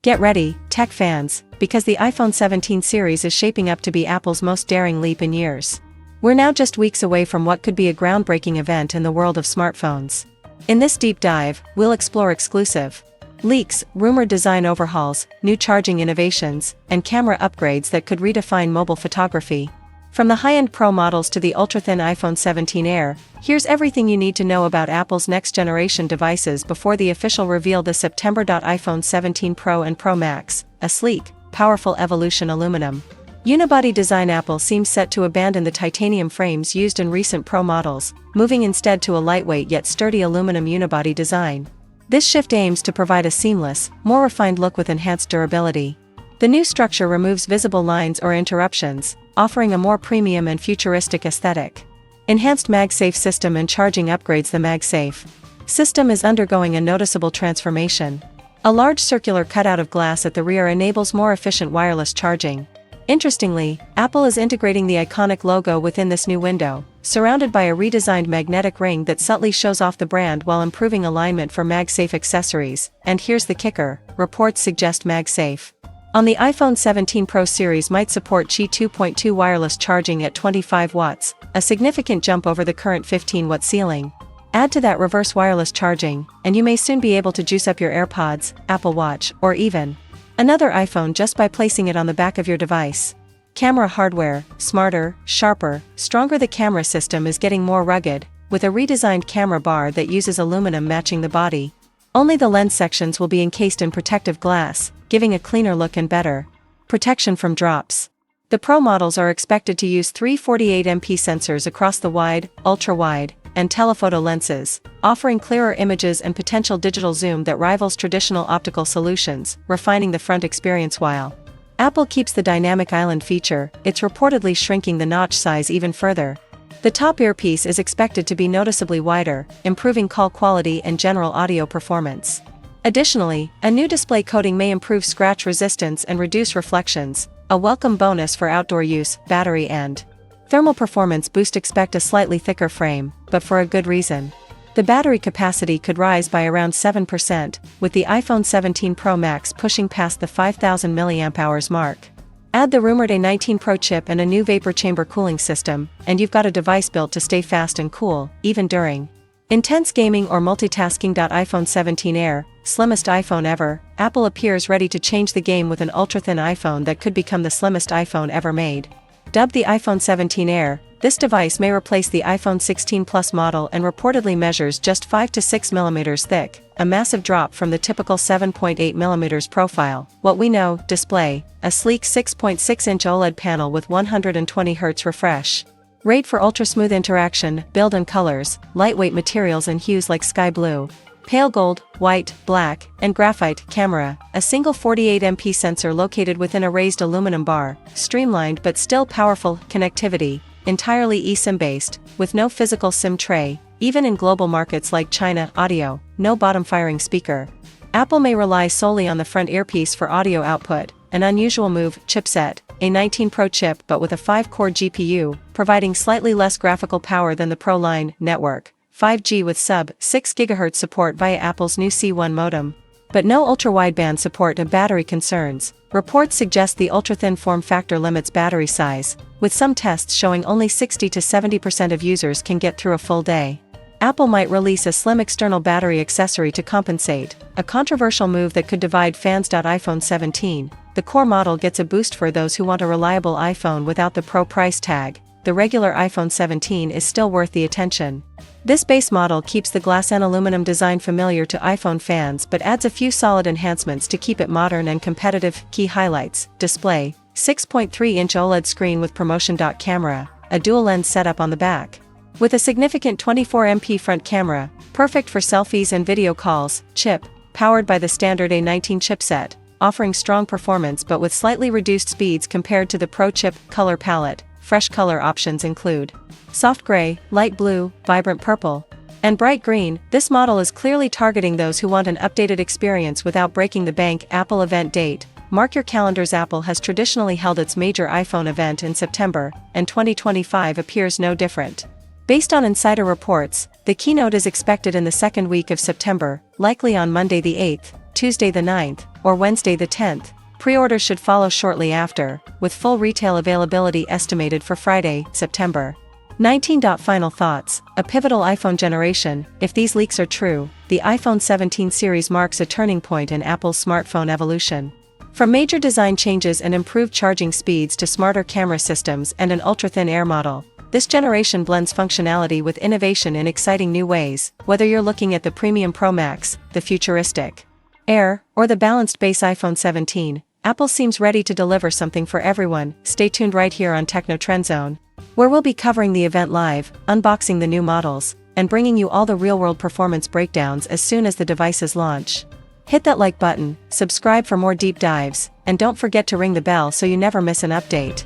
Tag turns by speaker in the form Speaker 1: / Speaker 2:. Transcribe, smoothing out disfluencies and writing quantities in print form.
Speaker 1: Get ready, tech fans, because the iPhone 17 series is shaping up to be Apple's most daring leap in years. We're now just weeks away from what could be a groundbreaking event in the world of smartphones. In this deep dive, we'll explore exclusive leaks, rumored design overhauls, new charging innovations, and camera upgrades that could redefine mobile photography. From the high-end Pro models to the ultra-thin iPhone 17 Air, here's everything you need to know about Apple's next-generation devices before the official reveal this September. iPhone 17 Pro and Pro Max, a sleek, powerful evolution aluminum unibody design. Apple seems set to abandon the titanium frames used in recent Pro models, moving instead to a lightweight yet sturdy aluminum unibody design. This shift aims to provide a seamless, more refined look with enhanced durability. The new structure removes visible lines or interruptions, offering a more premium and futuristic aesthetic. Enhanced MagSafe system and charging upgrades. The MagSafe system is undergoing a noticeable transformation. A large circular cutout of glass at the rear enables more efficient wireless charging. Interestingly, Apple is integrating the iconic logo within this new window, surrounded by a redesigned magnetic ring that subtly shows off the brand while improving alignment for MagSafe accessories. And here's the kicker: reports suggest MagSafe on the iPhone 17 Pro series might support Qi 2.2 wireless charging at 25 watts, a significant jump over the current 15-watt ceiling. Add to that reverse wireless charging, and you may soon be able to juice up your AirPods, Apple Watch, or even another iPhone just by placing it on the back of your device. Camera hardware: smarter, sharper, stronger. The camera system is getting more rugged, with a redesigned camera bar that uses aluminum matching the body. Only the lens sections will be encased in protective glass, giving a cleaner look and better protection from drops. The Pro models are expected to use three 48MP sensors across the wide, ultra-wide, and telephoto lenses, offering clearer images and potential digital zoom that rivals traditional optical solutions, refining the front experience. While Apple keeps the dynamic island feature, it's reportedly shrinking the notch size even further. The top earpiece is expected to be noticeably wider, improving call quality and general audio performance. Additionally, a new display coating may improve scratch resistance and reduce reflections, a welcome bonus for outdoor use. Battery and thermal performance boost. Expect a slightly thicker frame, but for a good reason. The battery capacity could rise by around 7%, with the iPhone 17 Pro Max pushing past the 5,000 mAh mark. Add the rumored A19 Pro chip and a new vapor chamber cooling system, and you've got a device built to stay fast and cool, even during intense gaming or multitasking. iPhone 17 Air, slimmest iPhone ever. Apple appears ready to change the game with an ultra-thin iPhone that could become the slimmest iPhone ever made. Dubbed the iPhone 17 Air, this device may replace the iPhone 16 Plus model and reportedly measures just 5 to 6 mm thick, a massive drop from the typical 7.8 mm profile. What we know: display, a sleek 6.6-inch OLED panel with 120Hz refresh rate for ultra-smooth interaction. Build and colors: lightweight materials and hues like sky blue, pale gold, white, black, and graphite. Camera: a single 48MP sensor located within a raised aluminum bar, streamlined but still powerful. Connectivity: entirely eSIM-based, with no physical SIM tray, even in global markets like China. Audio: no bottom-firing speaker. Apple may rely solely on the front earpiece for audio output, an unusual move. Chipset: A19 Pro chip but with a 5-core GPU, providing slightly less graphical power than the Pro line. Network: 5G with sub-6 GHz support via Apple's new C1 modem, but no ultra-wideband support. Battery concerns: reports suggest the ultra-thin form factor limits battery size, with some tests showing only 60 to 70% of users can get through a full day. Apple might release a slim external battery accessory to compensate, a controversial move that could divide fans. iPhone 17, the core model gets a boost for those who want a reliable iPhone without the Pro price tag. The regular iPhone 17 is still worth the attention. This base model keeps the glass and aluminum design familiar to iPhone fans but adds a few solid enhancements to keep it modern and competitive. Key highlights: display, 6.3-inch OLED screen with promotion. Camera, a dual-lens setup on the back, with a significant 24MP front camera, perfect for selfies and video calls. Chip, powered by the standard A19 chipset, offering strong performance but with slightly reduced speeds compared to the Pro chip. Color palette: fresh color options include soft gray, light blue, vibrant purple, and bright green. This model is clearly targeting those who want an updated experience without breaking the bank. Apple event date: mark your calendars. Apple has traditionally held its major iPhone event in September, and 2025 appears no different. Based on insider reports, the keynote is expected in the second week of September, likely on Monday the 8th. Tuesday the 9th, or Wednesday the 10th. Pre-orders should follow shortly after, with full retail availability estimated for Friday, September 19. Final thoughts: a pivotal iPhone generation. If these leaks are true, the iPhone 17 series marks a turning point in Apple's smartphone evolution. From major design changes and improved charging speeds to smarter camera systems and an ultra-thin Air model, this generation blends functionality with innovation in exciting new ways. Whether you're looking at the premium Pro Max, the futuristic Air, or the balanced base iPhone 17, Apple seems ready to deliver something for everyone. Stay tuned right here on Techno Trend Zone, where we'll be covering the event live, unboxing the new models, and bringing you all the real-world performance breakdowns as soon as the devices launch. Hit that like button, subscribe for more deep dives, and don't forget to ring the bell so you never miss an update.